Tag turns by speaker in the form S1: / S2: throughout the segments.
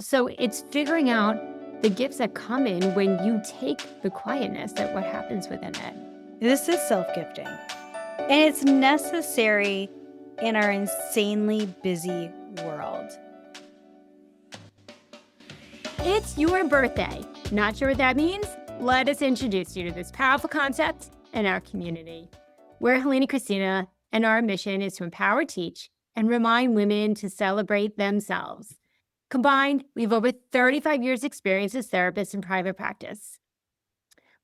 S1: So it's figuring out the gifts that come in when you take the quietness that what happens within it.
S2: This is self-gifting, and it's necessary in our insanely busy world.
S1: It's your birthday. Not sure what that means? Let us introduce you to this powerful concept in our community. We're Helene and Christina, and our mission is to empower, teach, and remind women to celebrate themselves. Combined, we have over 35 years' experience as therapists in private practice.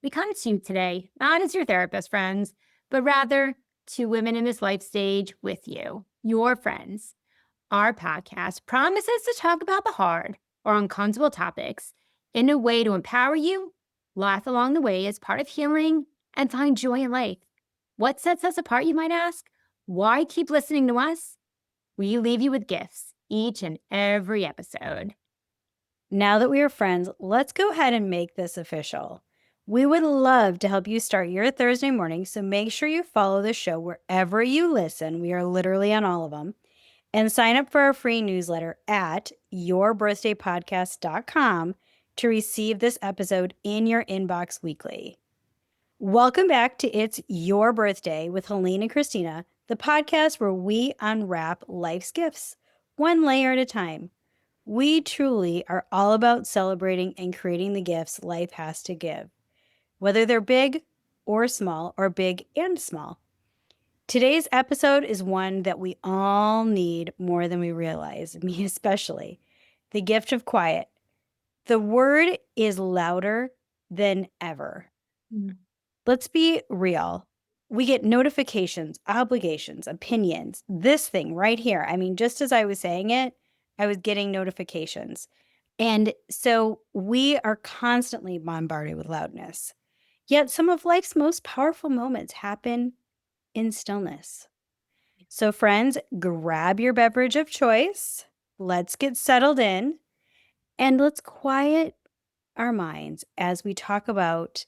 S1: We come to you today, not as your therapist friends, but rather two women in this life stage with you, your friends. Our podcast promises to talk about the hard or uncomfortable topics in a way to empower you, laugh along the way as part of healing, and find joy in life. What sets us apart, you might ask? Why keep listening to us? We leave you with gifts each and every episode.
S2: Now that we are friends, let's go ahead and make this official. We would love to help you start your Thursday morning, so make sure you follow the show wherever you listen. We are literally on all of them. And sign up for our free newsletter at yourbirthdaypodcast.com to receive this episode in your inbox weekly. Welcome back to It's Your Birthday with Helene and Christina, the podcast where we unwrap life's gifts, one layer at a time. We truly are all about celebrating and creating the gifts life has to give, whether they're big or small, or big and small. Today's episode is one that we all need more than we realize, me especially. The gift of quiet. The word is louder than ever. Let's be real. We get notifications, obligations, opinions, this thing right here. I mean, just as I was saying it, I was getting notifications. And so we are constantly bombarded with loudness. Yet some of life's most powerful moments happen in stillness. So friends, grab your beverage of choice. Let's get settled in and let's quiet our minds as we talk about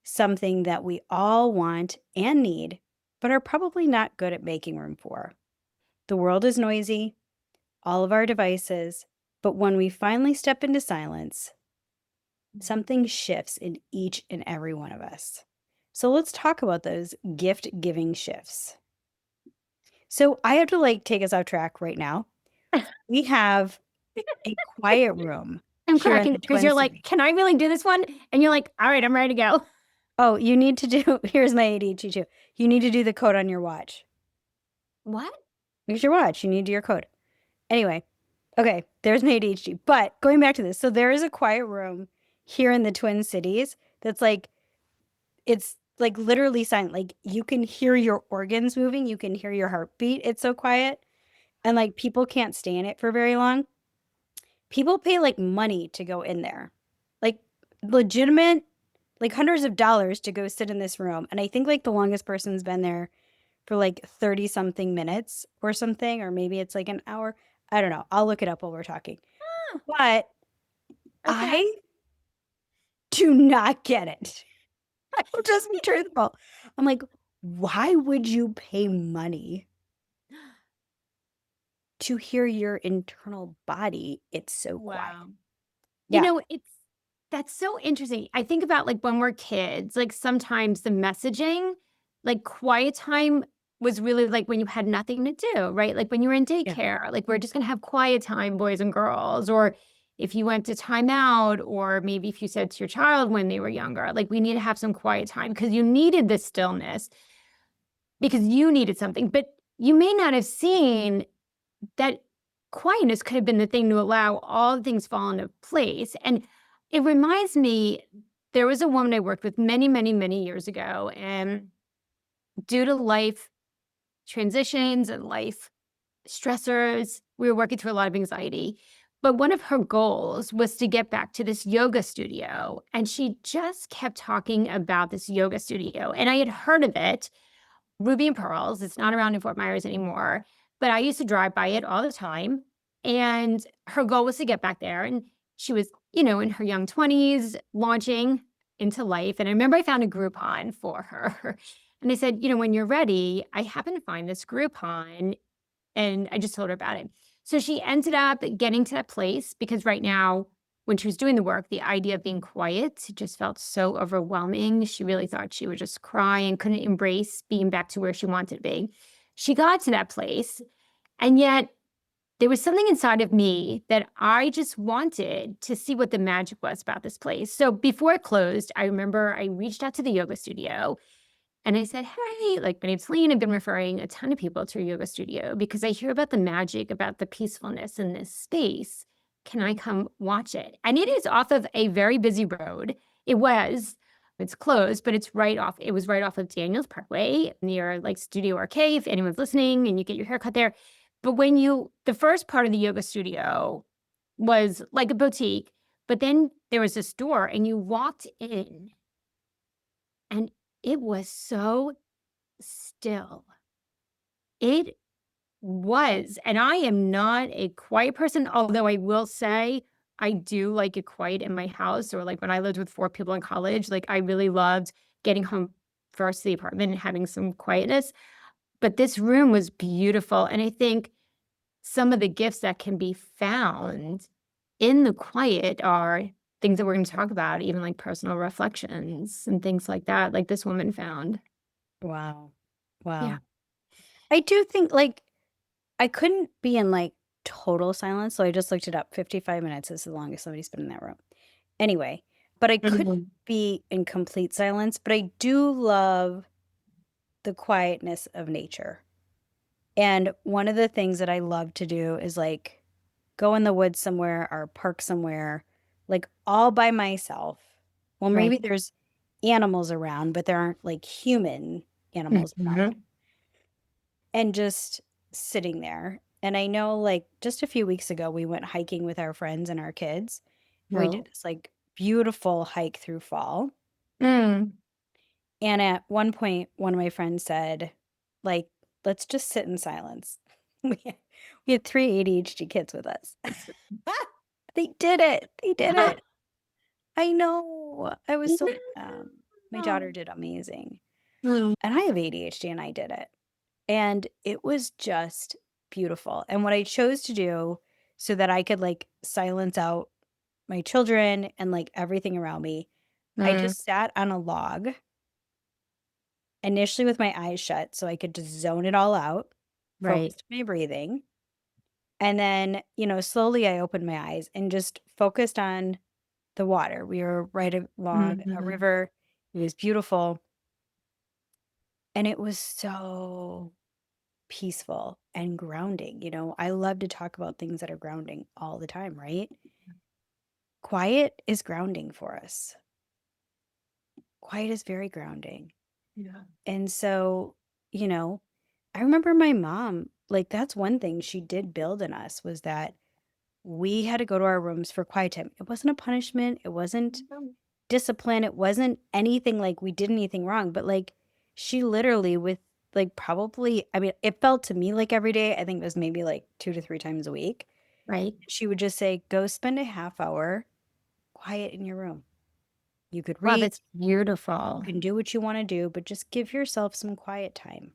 S2: something that we all want and need, but are probably not good at making room for. The world is noisy, all of our devices, but when we finally step into silence, something shifts in each and every one of us. So let's talk about those gift-giving shifts. So I have to take us off track right now. We have a quiet room
S1: I'm
S2: here in
S1: cracking
S2: the
S1: because
S2: Twin
S1: you're like,
S2: Cities.
S1: can I really do this one? And you're like, all right, I'm ready to go.
S2: Oh, you need to do, here's my ADHD too. You need to do the code on your watch.
S1: What?
S2: Here's your watch. You need to do your code. Anyway, okay, there's my ADHD. But going back to this, so there is a quiet room here in the Twin Cities that's it's like literally silent. Like you can hear your organs moving. You can hear your heartbeat. It's so quiet. And like people can't stay in it for very long. People pay like money to go in there. Like legitimate, like hundreds of dollars to go sit in this room. And I think like the longest person's been there for like 30 something minutes or something, or maybe it's like an hour. I don't know. I'll look it up while we're talking.
S1: Ah,
S2: But
S1: okay.
S2: I do not get it. I will just be truthful. I'm like, why would you pay money to hear your internal body? It's so quiet.
S1: Wow. You
S2: Yeah.
S1: know, that's so interesting. I think about like when we're kids, like sometimes the messaging, like quiet time was really like when you had nothing to do, right? Like when you were in
S2: Yeah.
S1: daycare, like we're just gonna have quiet time, boys and girls, or if you went to timeout, or maybe if you said to your child when they were younger, like we need to have some quiet time because you needed this stillness because you needed something. But you may not have seen that quietness could have been the thing to allow all the things fall into place. And it reminds me, there was a woman I worked with many, many, many years ago, and due to life transitions and life stressors, we were working through a lot of anxiety. But one of her goals was to get back to this yoga studio. And she just kept talking about this yoga studio. And I had heard of it, Ruby and Pearls. It's not around in Fort Myers anymore, but I used to drive by it all the time. And her goal was to get back there. And she was, in her young 20s, launching into life. And I remember I found a Groupon for her. And I said, when you're ready, I happen to find this Groupon. And I just told her about it. So she ended up getting to that place because right now, when she was doing the work, the idea of being quiet just felt so overwhelming. She really thought she would just cry and couldn't embrace being back to where she wanted to be. She got to that place, and yet there was something inside of me that I just wanted to see what the magic was about this place. So before it closed, I remember I reached out to the yoga studio and I said, "Hey, like, my name's Helene. I've been referring a ton of people to your yoga studio because I hear about the magic, about the peacefulness in this space. Can I come watch it?" And it is off of a very busy road. It was. It's closed, but it was right off of Daniels Parkway near like Studio Arcade, if anyone's listening, and you get your hair cut there. But the first part of the yoga studio was like a boutique, but then there was this door and you walked in and it was so still. It was, and I am not a quiet person, although I will say I do like it quiet in my house, or like when I lived with 4 people in college, like I really loved getting home first to the apartment and having some quietness. But this room was beautiful, and I think some of the gifts that can be found in the quiet are things that we're gonna talk about, even like personal reflections and things like that, like this woman found.
S2: Wow.
S1: Yeah.
S2: Wow. I do think, like, I couldn't be in, like, total silence, so I just looked it up. 55 minutes is the longest somebody's been in that room. Anyway, but I couldn't
S1: Mhm.
S2: be in complete silence, but I do love the quietness of nature. And one of the things that I love to do is, like, go in the woods somewhere or park somewhere, like, all by myself. Well,
S1: Right.
S2: maybe there's animals around, but there aren't, like, human animals around.
S1: Mhm.
S2: And just sitting there. And I know, like, just a few weeks ago, we went hiking with our friends and our kids. And we did
S1: Right.
S2: this, like, beautiful hike through fall.
S1: Mm.
S2: And at one point, one of my friends said, like, "Let's just sit in silence." We had, we had 3 ADHD kids with us. They did it. They did it. I know. I was so my daughter did amazing.
S1: Mm.
S2: And I have ADHD and I did it. And it was just beautiful. And what I chose to do so that I could, like, silence out my children and, like, everything around me, I
S1: Mm.
S2: just sat on a log, initially with my eyes shut so I could just zone it all out,
S1: Right.
S2: focused my breathing. And then, slowly I opened my eyes and just focused on the water. We were right along a
S1: Mhm.
S2: river. It was beautiful. And it was so peaceful and grounding. I love to talk about things that are grounding all the time, right? Quiet is grounding for us. Quiet is very grounding.
S1: Yeah.
S2: And so, you know, I remember my mom, like, that's one thing she did build in us was that we had to go to our rooms for quiet time. It wasn't a punishment, it wasn't discipline, it wasn't anything like we did anything wrong, but, like, she literally with, like, probably, I mean, it felt to me like every day. I think it was maybe like 2 to 3 times a week.
S1: Right.
S2: She would just say, "Go spend a half hour quiet in your room. You could
S1: Wow,
S2: read,
S1: that's
S2: you
S1: beautiful.
S2: can do what you wanna do, but just give yourself some quiet time."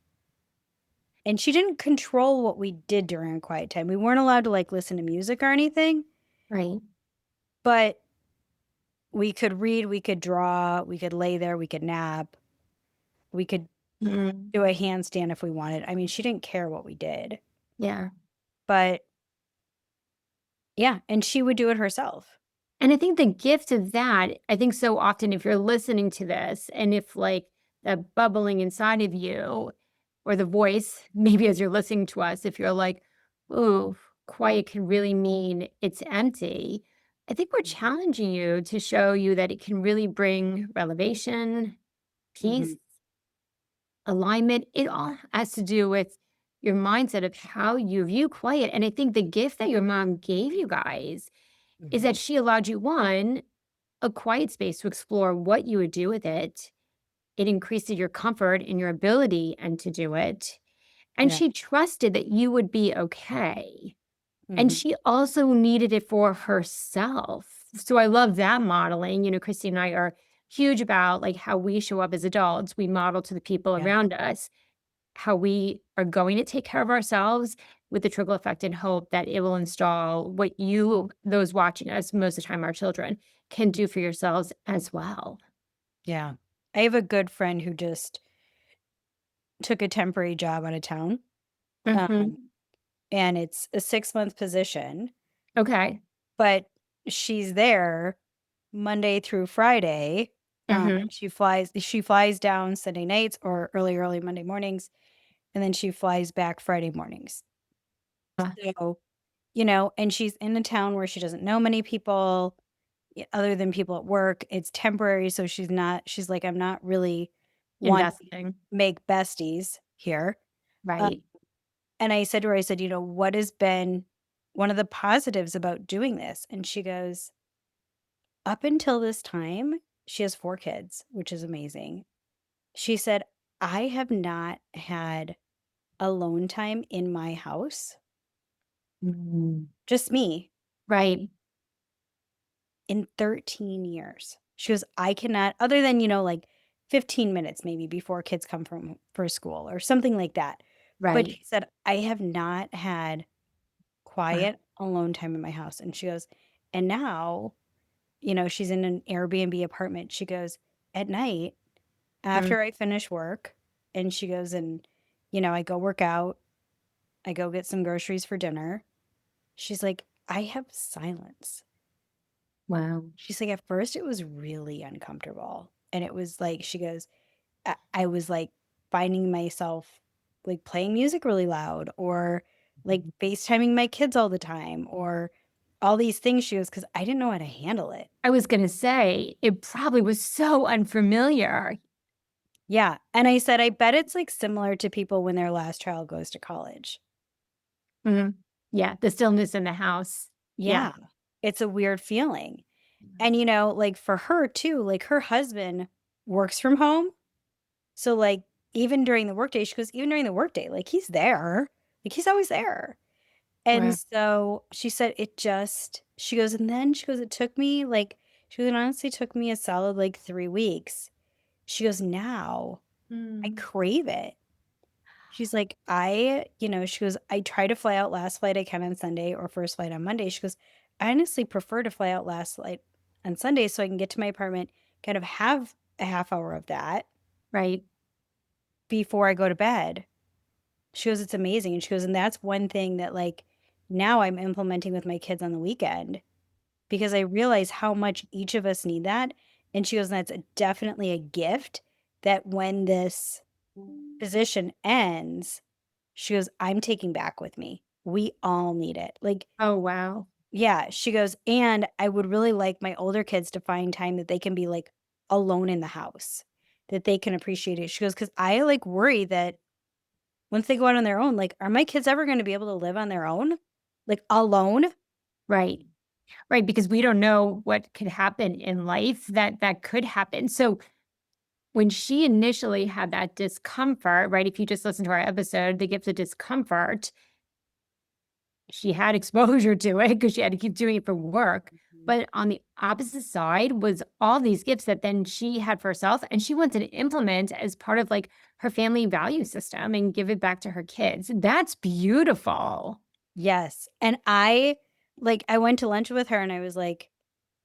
S2: And she didn't control what we did during our quiet time. We weren't allowed to, like, listen to music or anything,
S1: Right.
S2: but we could read, we could draw, we could lay there, we could nap, we could
S1: Mm.
S2: do a handstand if we wanted. I mean, she didn't care what we did,
S1: Yeah.
S2: but yeah, and she would do it herself.
S1: And I think the gift of that, I think so often if you're listening to this and if like that bubbling inside of you or the voice, maybe as you're listening to us, if you're like, "Ooh, quiet can really mean it's empty." I think we're challenging you to show you that it can really bring relevation, peace,
S2: Mhm,
S1: alignment. It all has to do with your mindset of how you view quiet. And I think the gift that your mom gave you guys is
S2: mhm.
S1: that she allowed you, one, a quiet space to explore what you would do with it. It increased your comfort in your ability and to do it. And
S2: Yeah,
S1: she trusted that you would be okay. And
S2: mhm,
S1: she also needed it for herself. So I love that modeling. Christy and I are huge about like how we show up as adults. We model to the people
S2: yeah,
S1: around us. how we are going to take care of ourselves with the trickle effect and hope that it will install what you, those watching us, most of the time our children, can do for yourselves as well.
S2: Yeah. I have a good friend who just took a temporary job out of town. Um,
S1: Mhm.
S2: and it's a 6-month position,
S1: Okay.
S2: but she's there Monday through Friday.
S1: Mhm.
S2: She flies down Sunday nights or early Monday mornings, and then she flies back Friday mornings.
S1: Uh,
S2: So, and she's in a town where she doesn't know many people other than people at work. It's temporary, so she's like, I'm not really wanting to
S1: Investing.
S2: make besties here. Uh,
S1: Right.
S2: and I said to her, I said, what has been one of the positives about doing this? And she goes, up until this time, she has 4 kids, which is amazing. She said, I have not had alone time in my house,
S1: Mhm.
S2: just me,
S1: Right.
S2: in 13 years. She goes, I cannot, other than, like 15 minutes maybe before kids come from for school or something like that. But
S1: Right.
S2: she said, I have not had
S1: Wow.
S2: quiet alone time in my house. And she goes, and now, she's in an Airbnb apartment. She goes, at night,
S1: Mm.
S2: after I finish work, and she goes, and, I go work out, I go get some groceries for dinner. She's like, I have silence.
S1: Wow.
S2: She's like, at first it was really uncomfortable. And it was like, she goes, I was like finding myself like playing music really loud or like FaceTiming my kids all the time or all these things. She goes, because I didn't know how to handle it.
S1: I was gonna say, it probably was so unfamiliar.
S2: Yeah. And I said, I bet it's like similar to people when their last child goes to college.
S1: Mhm. Yeah, the stillness in the house. Yeah.
S2: Yeah. It's a weird feeling. And, like for her too, like her husband works from home. So, like, even during the workday, she goes, even during the workday, like, he's there. Like, he's always there. And
S1: Wow.
S2: so she said, she goes, and then she goes, it took me like, she goes, it honestly took me a solid like 3 weeks. She goes, now I
S1: Mm.
S2: crave it. She's like, she goes, I try to fly out last flight I can on Sunday or first flight on Monday. She goes, I honestly prefer to fly out last flight on Sunday so I can get to my apartment, kind of have a half hour of that
S1: Right.
S2: before I go to bed. She goes, it's amazing. And she goes, and that's one thing that like now I'm implementing with my kids on the weekend because I realize how much each of us need that. And she goes, and that's definitely a gift that when this position ends, she goes, I'm taking back with me. We all need it. Like,
S1: Oh, wow.
S2: yeah, she goes, and I would really like my older kids to find time that they can be like alone in the house, that they can appreciate it. She goes, because I like worry that once they go out on their own, like, are my kids ever gonna be able to live on their own? Like, alone?
S1: Right. Right, because we don't know what could happen in life that could happen. So, when she initially had that discomfort, right, if you just listen to our episode, The Gift of Discomfort, she had exposure to it because she had to keep doing it for work.
S2: Mhm.
S1: But on the opposite side was all these gifts that then she had for herself and she wanted to implement as part of like her family value system and give it back to her kids. That's beautiful.
S2: Yes, and I went to lunch with her and I was like,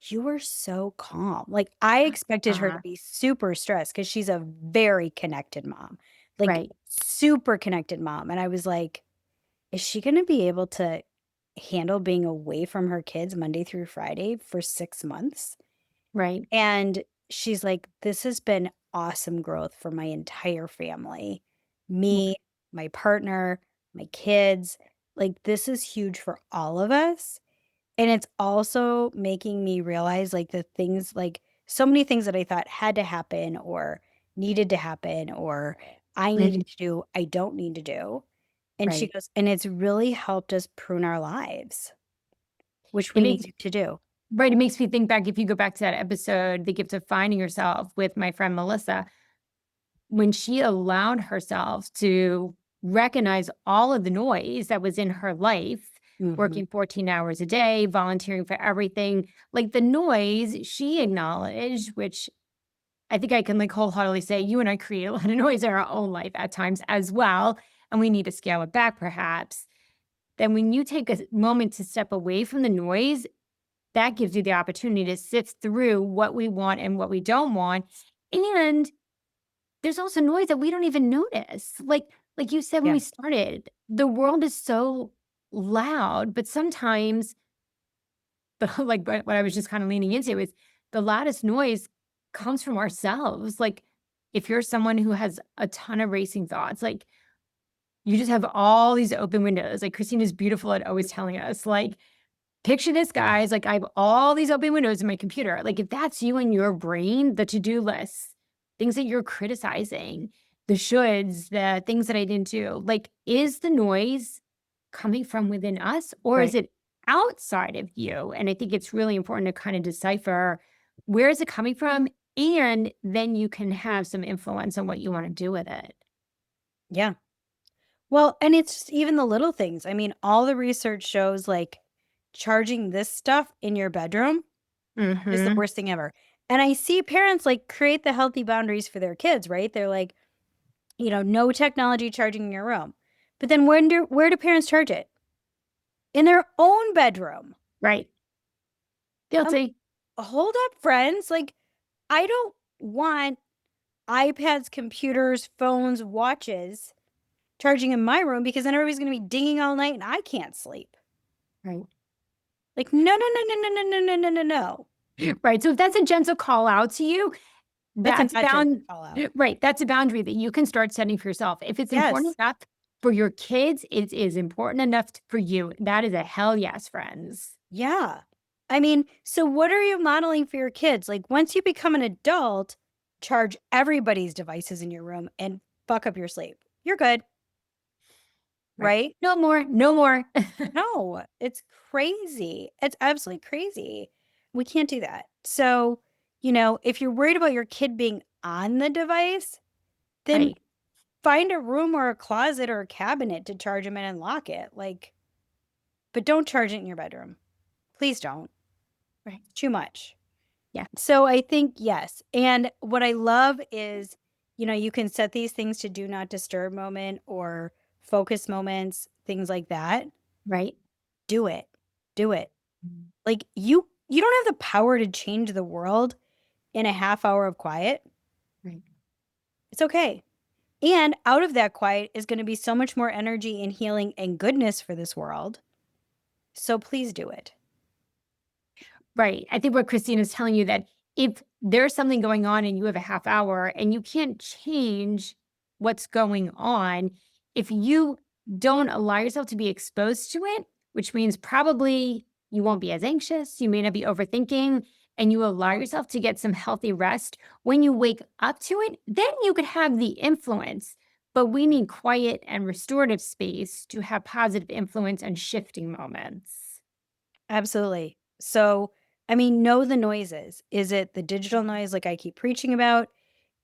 S2: "You were so calm." Like, I expected her to
S1: Uh,
S2: be super stressed because she's a very connected mom, like,
S1: right,
S2: super connected mom, and I was like, "Is she gonna be able to handle being away from her kids Monday through Friday for 6 months?"
S1: right.
S2: And she's like, "This has been awesome growth for my entire family. Me, my partner, my kids. Like, this is huge for all of us." And it's also making me realize, like, the things like, so many things that I thought had to happen or needed to happen or I
S1: Mhm.
S2: needed to do, I don't need to do. And she
S1: Right.
S2: goes, "And it's really helped us prune our lives, which
S1: It
S2: we
S1: makes
S2: needed to do."
S1: Right, it makes me think back if you go back to that episode, The Gift of Finding Yourself with my friend Melissa, when she allowed herself to recognize all of the noise that was in her life,
S2: Mhm.
S1: working 14 hours a day, volunteering for everything, like the noise she acknowledged, which I think I can like wholeheartedly say you and I create a lot of noise in our own life at times as well. And we need to scale it back perhaps. Then when you take a moment to step away from the noise, that gives you the opportunity to sift through what we want and what we don't want. And there's also noise that we don't even notice. Like you said when we
S2: Yeah.
S1: started, the world is so loud, but sometimes like what I was just kind of leaning into is the loudest noise comes from ourselves. Like if you're someone who has a ton of racing thoughts, like you just have all these open windows. Like Christina's beautiful at always telling us, like, picture this, guys. Like I have all these open windows in my computer. Like if that's you in your brain, the to-do lists, things that you're criticizing, the shoulds, the things that I didn't do, like is the noise coming from within us or is
S2: Right.
S1: it outside of you? And I think it's really important to kind of decipher where is it coming from? And then you can have some influence on what you want to do with it.
S2: Yeah. Well, and it's just even the little things. I mean, all the research shows like charging this stuff in your bedroom is the
S1: Mm-hmm.
S2: worst thing ever. And I see parents like create the healthy boundaries for their kids, right? They're like, no technology charging in your room. But then where do parents charge it? In their own bedroom.
S1: Right.
S2: Um,
S1: Guilty.
S2: hold up, friends. Like, I don't want iPads, computers, phones, watches charging in my room because then everybody's going to be dinging all night and I can't sleep.
S1: Right.
S2: Like, no, no, no, no, no, no, no, no, no, no, no.
S1: Right. So if that's a gentle call out to you,
S2: That's a
S1: that's a
S2: not gentle
S1: bound
S2: call out.
S1: right, that's a boundary that you can start setting for yourself. If it's important
S2: Yes.
S1: enough for your kids, it is important enough for you. That is a hell yes, friends.
S2: Yeah. I mean, so what are you modeling for your kids? Like, once you become an adult, charge everybody's devices in your room and fuck up your sleep. You're good,
S1: Right.
S2: right?
S1: No more, no more.
S2: No, it's crazy. It's absolutely crazy. We can't do that. So, if you're worried about your kid being on the device, then
S1: Right,
S2: find a room or a closet or a cabinet to charge them in and lock it. Like, but don't charge it in your bedroom. Please don't.
S1: right.
S2: It's too much.
S1: Yeah,
S2: So I think yes. And what I love is, you can set these things to do not disturb moment or focus moments, things like that.
S1: right.
S2: Do it. Do it. Like you don't have the power to change the world in a half hour of quiet.
S1: Right.
S2: It's okay. And out of that quiet is going to be so much more energy and healing and goodness for this world. So please do it.
S1: Right. I think what Christina's telling you that if there's something going on and you have a half hour and you can't change what's going on, if you don't allow yourself to be exposed to it, which means probably you won't be as anxious, you may not be overthinking, and you allow yourself to get some healthy rest, when you wake up to it, then you could have the influence. But we need quiet and restorative space to have positive influence and shifting moments.
S2: Absolutely. So, I mean, know the noises. Is it the digital noise like I keep preaching about?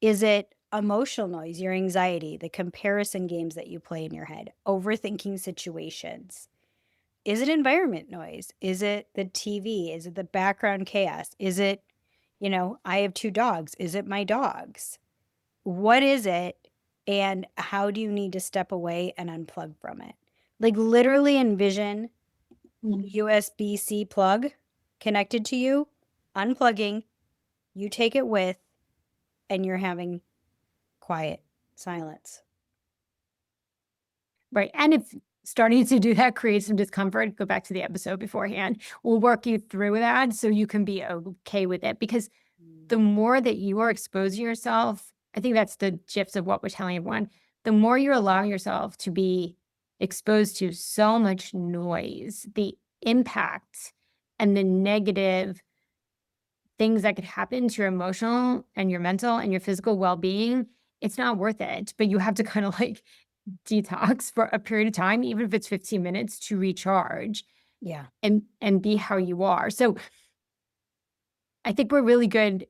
S2: Is it emotional noise, your anxiety, the comparison games that you play in your head, overthinking situations? Is it environment noise? Is it the TV? Is it the background chaos? Is it, I have two dogs. Is it my dogs? What is it? And how do you need to step away and unplug from it? Like literally envision USB-C plug connected to you, unplugging, you take it with, and you're having quiet silence.
S1: Right, and if starting to do that creates some discomfort, go back to the episode beforehand. We'll work you through that so you can be okay with it because the more that you are exposing yourself, I think that's the gist of what we're telling everyone. The more you're allowing yourself to be exposed to so much noise, the impact and the negative things that could happen to your emotional and your mental and your physical well-being, it's not worth it. But you have to kind of like detox for a period of time, even if it's 15 minutes to recharge
S2: Yeah.
S1: and be how you are. So I think we're really good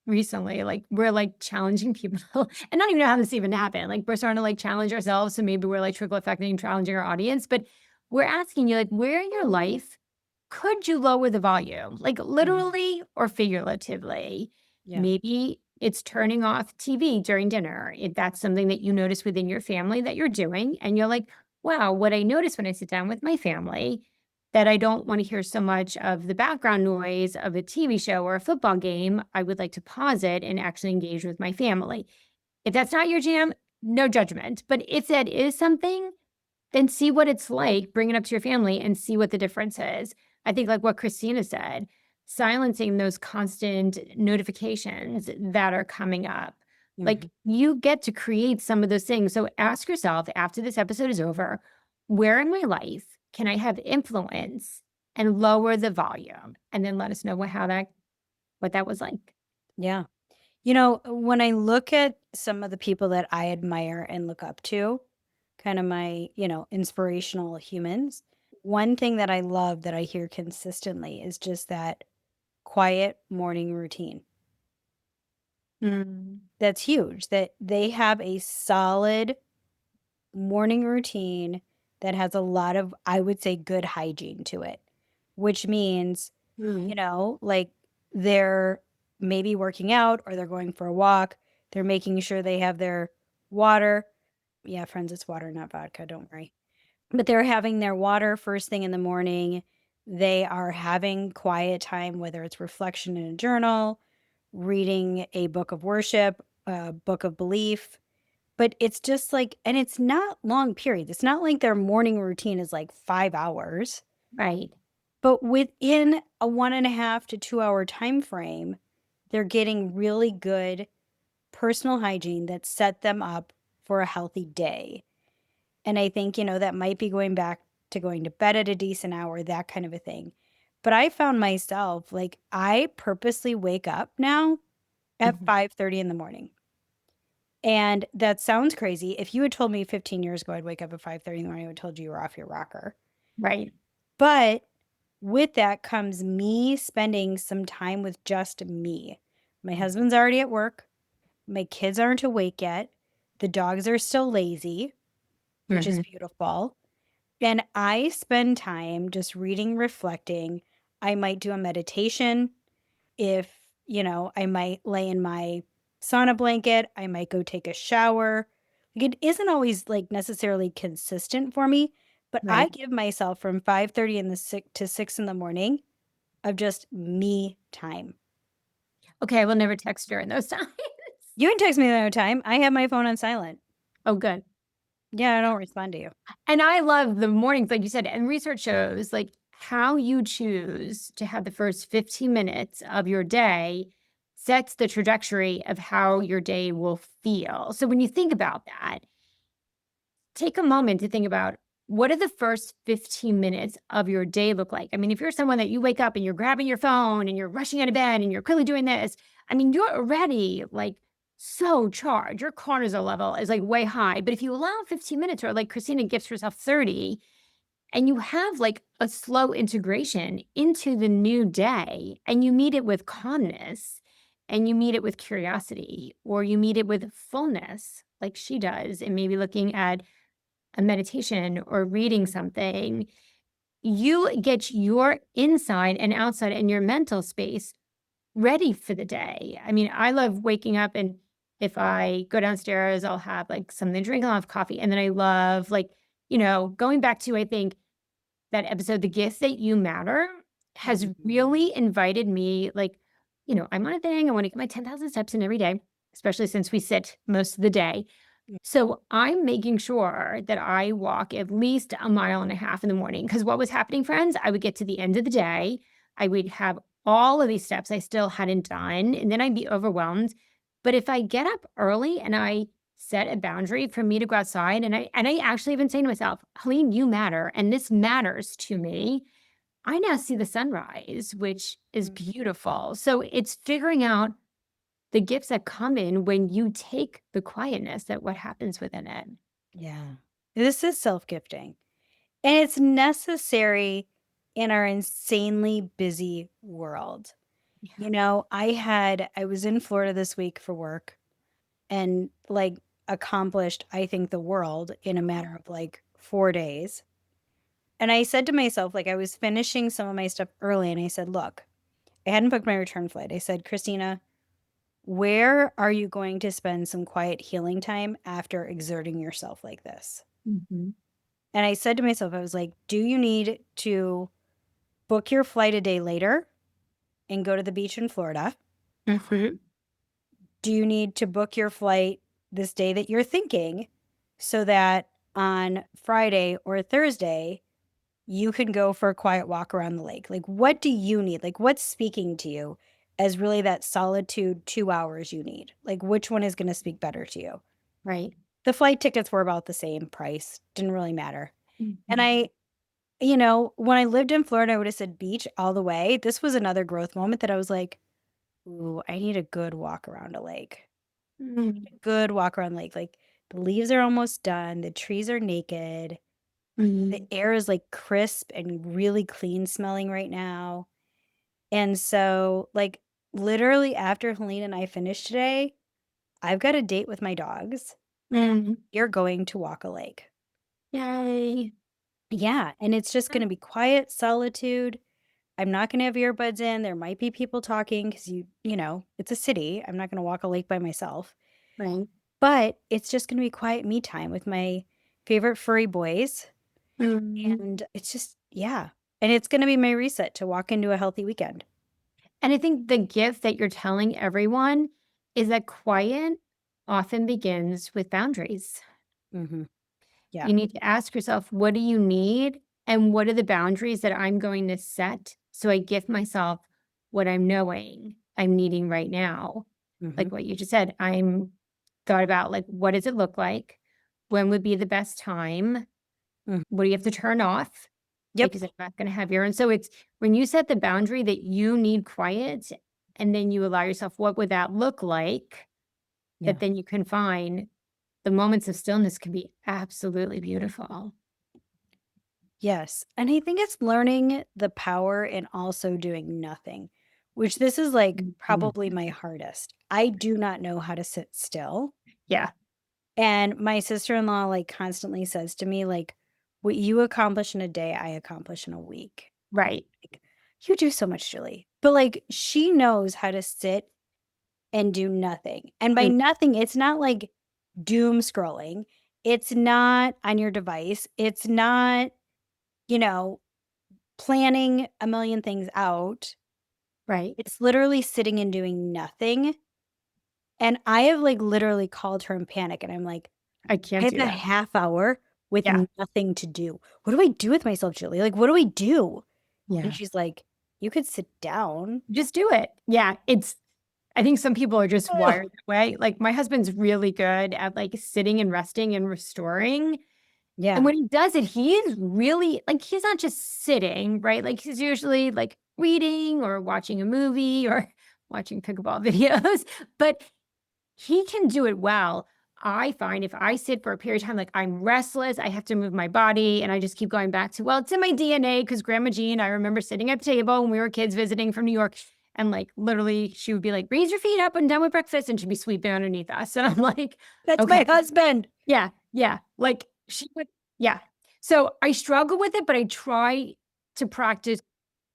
S1: recently. Like we're like challenging people and not even know how this even happened. Like we're starting to like challenge ourselves. So maybe we're like trickle effecting, challenging our audience, but we're asking you like where in your life could you lower the volume? Like
S2: Mhm.
S1: literally or figuratively?
S2: Yeah.
S1: Maybe It's turning off TV during dinner. If that's something that you notice within your family that you're doing, and you're like, wow, what I notice when I sit down with my family that I don't want to hear so much of the background noise of a TV show or a football game. I would like to pause it and actually engage with my family. If that's not your jam, no judgment. But if that is something, then see what it's like, bring it up to your family and see what the difference is. I think like what Christina said, silencing those constant notifications that are coming up. Like you get to create some of those things. So ask yourself after this episode is over, where in my life can I have influence and lower the volume? And then let us know what that was like.
S2: Yeah. When I look at some of the people that I admire and look up to, kind of my, inspirational humans, one thing that I love that I hear consistently is just that quiet morning routine.
S1: Mm.
S2: That's huge, that they have a solid morning routine that has a lot of, I would say, good hygiene to it, which means,
S1: Mm.
S2: like they're maybe working out or they're going for a walk. They're making sure they have their water. Yeah, friends, it's water, not vodka. Don't worry. But they're having their water first thing in the morning. They are having quiet time, whether it's reflection in a journal, reading a book of worship, a book of belief. But it's just like, and it's not long periods. It's not like their morning routine is like 5 hours,
S1: Right.
S2: but within a 1.5 to 2 hour time frame, they're getting really good personal hygiene that set them up for a healthy day. And I think, that might be going back to going to bed at a decent hour, that kind of a thing. But I found myself like I purposely wake up now at
S1: Mhm.
S2: 5:30 in the morning. And that sounds crazy. If you had told me 15 years ago I'd wake up at 5:30 in the morning, I would have told you were off your rocker.
S1: Right.
S2: But with that comes me spending some time with just me. My husband's already at work. My kids aren't awake yet. The dogs are still lazy, which is
S1: Mhm.
S2: beautiful. And I spend time just reading, reflecting. I might do a meditation. If, I might lay in my sauna blanket, I might go take a shower. Like it isn't always like necessarily consistent for me, but I
S1: Right.
S2: give myself from 5:30 in the 6 to 6 in the morning of just me time.
S1: Okay, I will never text during those times.
S2: You can text me another time. I have my phone on silent.
S1: Oh, good.
S2: Yeah, I don't respond to you.
S1: And I love the mornings, like you said, and research shows like how you choose to have the first 15 minutes of your day sets the trajectory of how your day will feel. So when you think about that, take a moment to think about what do the first 15 minutes of your day look like? I mean, if you're someone that you wake up and you're grabbing your phone and you're rushing out of bed and you're quickly doing this, I mean, you're already like so charged. Your cortisol level is like way high. But if you allow 15 minutes or like Christina gives herself 30 and you have like a slow integration into the new day and you meet it with calmness and you meet it with curiosity or you meet it with fullness like she does and maybe looking at a meditation or reading something, you get your inside and outside and your mental space ready for the day. I mean, I love waking up and if I go downstairs, I'll have like something to drink, I'll have coffee. And then I love like, going back to, I think, that episode, The Gift That You Matter has
S2: Mhm.
S1: really invited me, like, I'm on a thing. I want to get my 10,000 steps in every day, especially since we sit most of the day. So I'm making sure that I walk at least a mile and a half in the morning. Because what was happening, friends, I would get to the end of the day, I would have all of these steps I still hadn't done, and then I'd be overwhelmed. But if I get up early and I set a boundary for me to go outside, and I actually even say to myself, Helene, you matter, and this matters to me. I now see the sunrise, which is
S2: Mhm.
S1: beautiful. So it's figuring out the gifts that come in when you take the quietness that what happens within it.
S2: Yeah. This is self-gifting. And it's necessary in our insanely busy world.
S1: Yeah.
S2: I was in Florida this week for work and like accomplished, I think, the world in a matter of like 4 days. And I said to myself, like, I was finishing some of my stuff early and I said, look, I hadn't booked my return flight. I said, Christina, Where are you going to spend some quiet healing time after exerting yourself like this?
S1: Mhm.
S2: And I said to myself, I was like, do you need to book your flight a day later and go to the beach in Florida?
S1: Mhm.
S2: Do you need to book your flight this day that you're thinking so that on Friday or Thursday, you can go for a quiet walk around the lake? Like, what do you need? Like, what's speaking to you as really that solitude 2 hours you need? Like, which one is going to speak better to you?
S1: Right.
S2: The flight tickets were about the same price, didn't really matter. And
S1: Mhm.
S2: when I lived in Florida, I would have said beach all the way. This was another growth moment that I was like, ooh, I need a good walk around a lake.
S1: Mhm.
S2: Good walk around the lake. Like the leaves are almost done, the trees are naked, the
S1: Mhm.
S2: air is like crisp and really clean smelling right now. And so, like, literally after Helene and I finish today, I've got a date with my dogs.
S1: Mhm.
S2: You're going to walk a lake.
S1: Yay.
S2: Yeah. And it's just going to be quiet solitude. I'm not going to have earbuds in. There might be people talking because it's a city. I'm not going to walk a lake by myself,
S1: Right.
S2: but it's just going to be quiet me time with my favorite furry boys.
S1: Mhm.
S2: And it's just, yeah. And it's going to be my reset to walk into a healthy weekend.
S1: And I think the gift that you're telling everyone is that quiet often begins with boundaries.
S2: Hmm. Yeah.
S1: You need to ask yourself, what do you need? And what are the boundaries that I'm going to set so I give myself what I'm knowing I'm needing right now?
S2: Hmm.
S1: Like what you just said, I'm thought about like, what does it look like? When would be the best time?
S2: Hmm.
S1: What do you have to turn off?
S2: Yep.
S1: Because I'm not going to have your own. So it's when you set the boundary that you need quiet and then you allow yourself, what would that look like?
S2: Yeah.
S1: That then you can find the moments of stillness can be absolutely beautiful.
S2: Yes. And I think it's learning the power in also doing nothing, which this is like
S1: Mhm.
S2: probably my hardest. I do not know how to sit still.
S1: Yeah,
S2: And my sister-in-law like constantly says to me like what you accomplish in a day, I accomplish in a week.
S1: right,
S2: Like, you do so much, Julie. But like she knows how to sit and do nothing. And by
S1: mm,
S2: nothing, it's not like doom scrolling. It's not on your device. It's not, you know, planning a million things out.
S1: right.
S2: It's literally sitting and doing nothing. And I have like literally called her in panic and I'm like,
S1: I
S2: I
S1: can't
S2: have
S1: do
S2: a
S1: that.
S2: half hour with
S1: Yeah,
S2: nothing to do. What do I do with myself, Julie? Like, what do I do? And
S1: yeah.
S2: she's like, you could sit down.
S1: Just do it. Yeah, I think some people are just
S2: Ugh.
S1: wired that way. Like my husband's really good at like sitting and resting and restoring. And
S2: Yeah.
S1: when he does it, he is really like he's not just sitting, right? Like he's usually like reading or watching a movie or watching pickleball videos, but he can do it well. I find if I sit for a period of time, like I'm restless, I have to move my body, and I just keep going back to, well, it's in my DNA because Grandma Jean, I remember sitting at the table when we were kids visiting from New York, and like literally she would be like, raise your feet up and done with breakfast, and she'd be sweeping underneath us. And I'm like,
S2: That's
S1: okay,
S2: my husband.
S1: yeah, yeah. Like she would, yeah. So I struggle with it, but I try to practice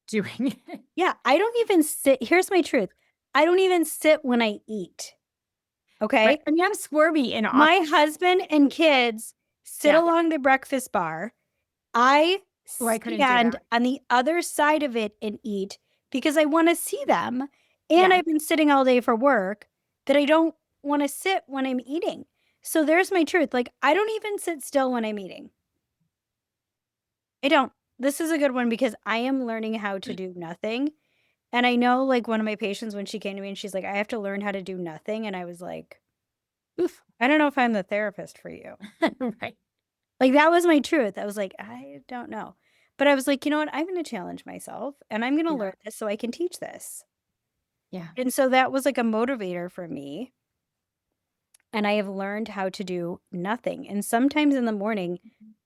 S1: doing it.
S2: Yeah. I don't even sit. Here's my truth. I don't even sit when I eat.
S1: Right.
S2: Okay.
S1: I mean, I'm squirmy and awkward.
S2: My husband and kids sit
S1: Yeah.
S2: along the breakfast bar. I
S1: Oh, I couldn't do
S2: stand
S1: that.
S2: on the other side of it and eat because I want to see them. And
S1: Yeah.
S2: I've been sitting all day for work that I don't want to sit when I'm eating. So there's my truth. Like, I don't even sit still when I'm eating. I don't. This is a good one because I am learning how to do nothing. And I know, like, one of my patients, when she came to me and she's like, I have to learn how to do nothing. And I was like,
S1: Oof.
S2: I don't know if I'm the therapist for you.
S1: Right.
S2: Like, that was my truth. I was like, I don't know. But I was like, you know what? I'm going to challenge myself and I'm going to
S1: Yeah.
S2: learn this so I can teach this.
S1: Yeah.
S2: And so that was like a motivator for me. And I have learned how to do nothing. And sometimes in the morning,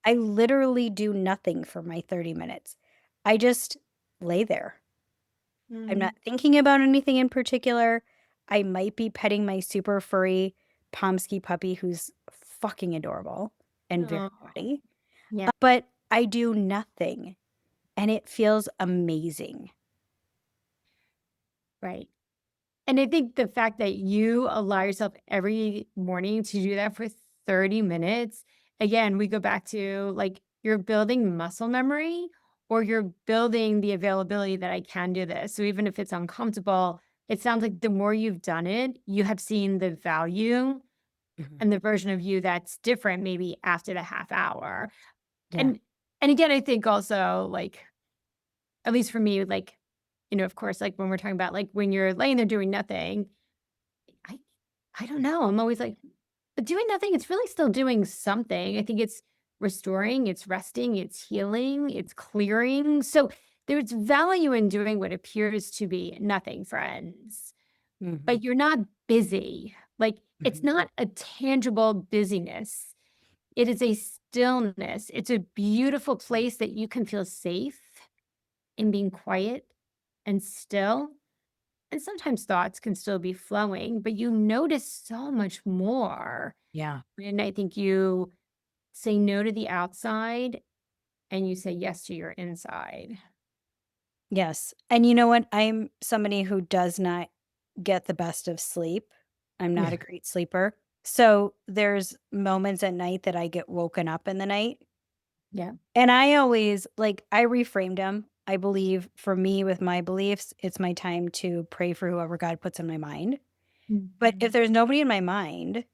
S2: I literally do nothing for my 30 minutes. I just lay there. I'm
S1: Mm.
S2: not thinking about anything in particular. I might be petting my super furry Pomsky puppy who's fucking adorable and very
S1: Oh,
S2: naughty.
S1: yeah.
S2: But I do nothing and it feels amazing.
S1: Right. And I think the fact that you allow yourself every morning to do that for 30 minutes, again, we go back to like you're building muscle memory or you're building the availability that I can do this. So even if it's uncomfortable, it sounds like the more you've done it, you have seen the value
S2: Mhm.
S1: and the version of you that's different maybe after the half hour.
S2: Yeah.
S1: And and again, I think also like at least for me, like, of course, like when we're talking about like when you're laying there doing nothing, I I don't know. I'm always like, but doing nothing, it's really still doing something. I think it's restoring, it's resting, it's healing, it's clearing. So there's value in doing what appears to be nothing, friends.
S2: Mhm.
S1: But you're not busy. Like it's
S2: Mhm.
S1: not a tangible busyness. It is a stillness. It's a beautiful place that you can feel safe in being quiet and still. And sometimes thoughts can still be flowing, but you notice so much more.
S2: Yeah.
S1: And I think you say no to the outside and you say yes to your inside.
S2: Yes. And you know what? I'm somebody who does not get the best of sleep. I'm not
S1: Yeah.
S2: a great sleeper. So there's moments at night that I get woken up in the night.
S1: Yeah.
S2: And I always like, I reframed them. I believe for me, with my beliefs, it's my time to pray for whoever God puts in my mind. But if
S1: Mhm.
S2: there's nobody in my mind,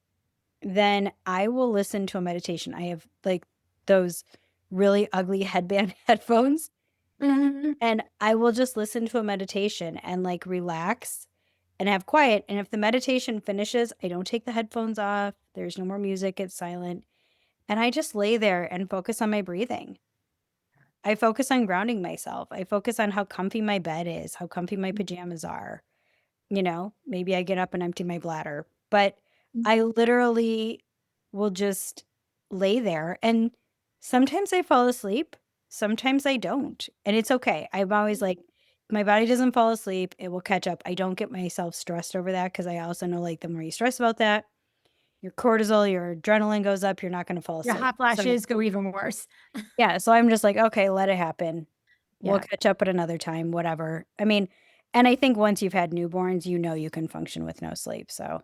S2: then I will listen to a meditation. I have like those really ugly headband headphones,
S1: Mhm.
S2: and I will just listen to a meditation and like relax and have quiet. And if the meditation finishes, I don't take the headphones off. There's no more music, it's silent. And I just lay there and focus on my breathing. I focus on grounding myself. I focus on how comfy my bed is, how comfy my pajamas are. Maybe I get up and empty my bladder, but I literally will just lay there. And sometimes I fall asleep, sometimes I don't. And it's okay. I'm always like, my body doesn't fall asleep, it will catch up. I don't get myself stressed over that because I also know like the more you stress about that, your cortisol, your adrenaline goes up, you're not going to fall
S1: Your
S2: asleep.
S1: hot
S2: So,
S1: flashes go even worse.
S2: yeah. So I'm just like, okay, let it happen. We'll
S1: Yeah.
S2: catch up at another time, whatever. I mean, and I think once you've had newborns, you can function with no sleep. So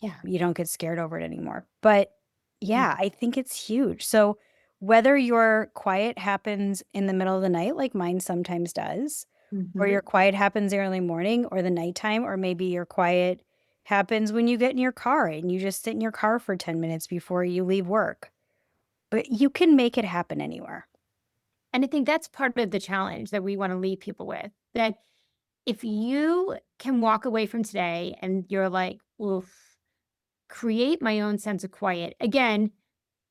S1: Yeah.
S2: you don't get scared over it anymore. But yeah, I think it's huge. So whether your quiet happens in the middle of the night, like mine sometimes does, or
S1: Mhm.
S2: your quiet happens early morning or the nighttime, or maybe your quiet happens when you get in your car and you just sit in your car for 10 minutes before you leave work. But you can make it happen anywhere.
S1: And I think that's part of the challenge that we want to leave people with that if you can walk away from today and you're like, oof, create my own sense of quiet. Again,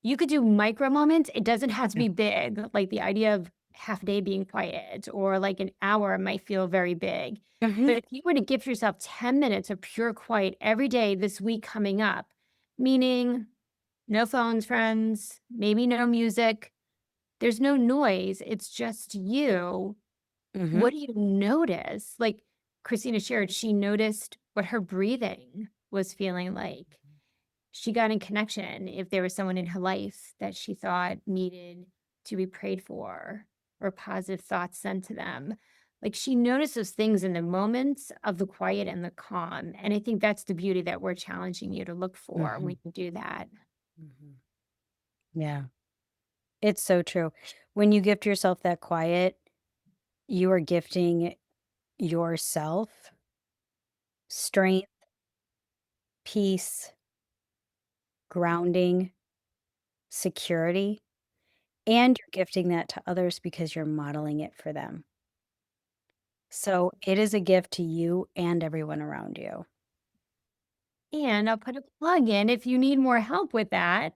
S1: you could do micro moments. It doesn't have to
S2: Yeah.
S1: be big. Like the idea of half a day being quiet or like an hour might feel very big.
S2: Mhm.
S1: But if you were to give yourself 10 minutes of pure quiet every day this week coming up, meaning no phones, friends, maybe no music, there's no noise, it's just you.
S2: Mhm.
S1: What do you notice? Like Christina shared, she noticed what her breathing was feeling like. She got in connection if there was someone in her life that she thought needed to be prayed for or positive thoughts sent to them. Like she noticed those things in the moments of the quiet and the calm. And I think that's the beauty that we're challenging you to look for when
S2: Mhm.
S1: you do that.
S2: Mhm. Yeah. It's so true. When you gift yourself that quiet, you are gifting yourself strength, peace, grounding, security, and you're gifting that to others because you're modeling it for them. So it is a gift to you and everyone around you.
S1: And I'll put a plug in if you need more help with that.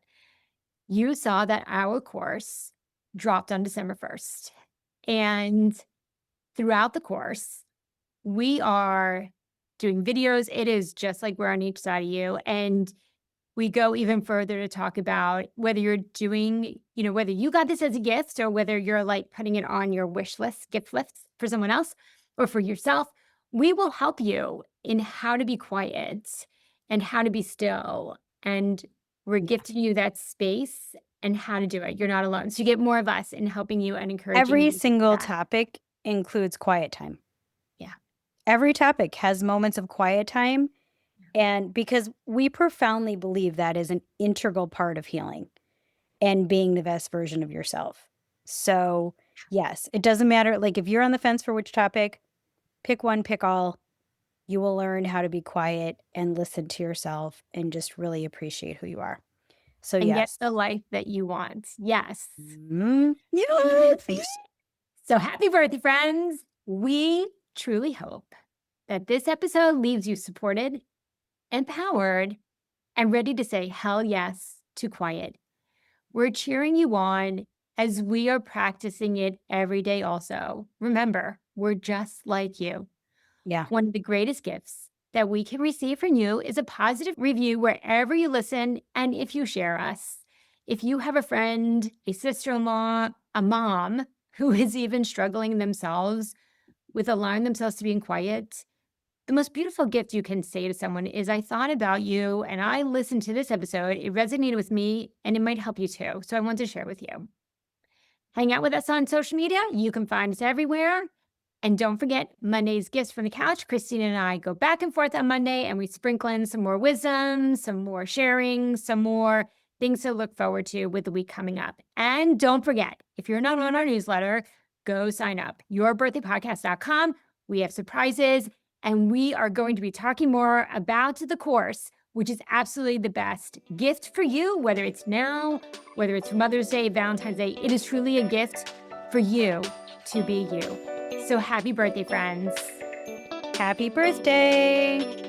S1: You saw that our course dropped on December 1st. And throughout the course, we are doing videos. It is just like we're on each side of you. And we go even further to talk about whether you're doing, whether you got this as a gift or whether you're like putting it on your wish list, gift list for someone else or for yourself. We will help you in how to be quiet and how to be still. And we're
S2: Yeah.
S1: gifting you that space and how to do it. You're not alone. So you get more of us in helping you and encouraging
S2: Every
S1: you to do
S2: single
S1: that.
S2: topic includes quiet time.
S1: Yeah.
S2: every topic has moments of quiet time. And because we profoundly believe that is an integral part of healing and being the best version of yourself. So, yes, it doesn't matter. Like, if you're on the fence for which topic, pick one, pick all. You will learn how to be quiet and listen to yourself and just really appreciate who you are. So,
S1: And get
S2: yes.
S1: the life that you want. Yes.
S2: Yes.
S1: So happy birthday, friends. We truly hope that this episode leaves you supported, empowered, and ready to say hell yes to quiet. We're cheering you on as we are practicing it every day also. Remember, we're just like you.
S2: Yeah.
S1: One of the greatest gifts that we can receive from you is a positive review wherever you listen and if you share us. If you have a friend, a sister-in-law, a mom who is even struggling themselves with allowing themselves to be in quiet, the most beautiful gift you can say to someone is, I thought about you and I listened to this episode. It resonated with me and it might help you too. So I want to share with you. Hang out with us on social media. You can find us everywhere. And don't forget Monday's Gifts from the Couch. Christina and I go back and forth on Monday and we sprinkle in some more wisdom, some more sharing, some more things to look forward to with the week coming up. And don't forget, if you're not on our newsletter, go sign up. yourbirthdaypodcast.com. We have surprises and we are going to be talking more about the course, which is absolutely the best gift for you, whether it's now, whether it's for Mother's Day, Valentine's Day. It is truly a gift for you to be you. So happy birthday, friends.
S2: Happy birthday.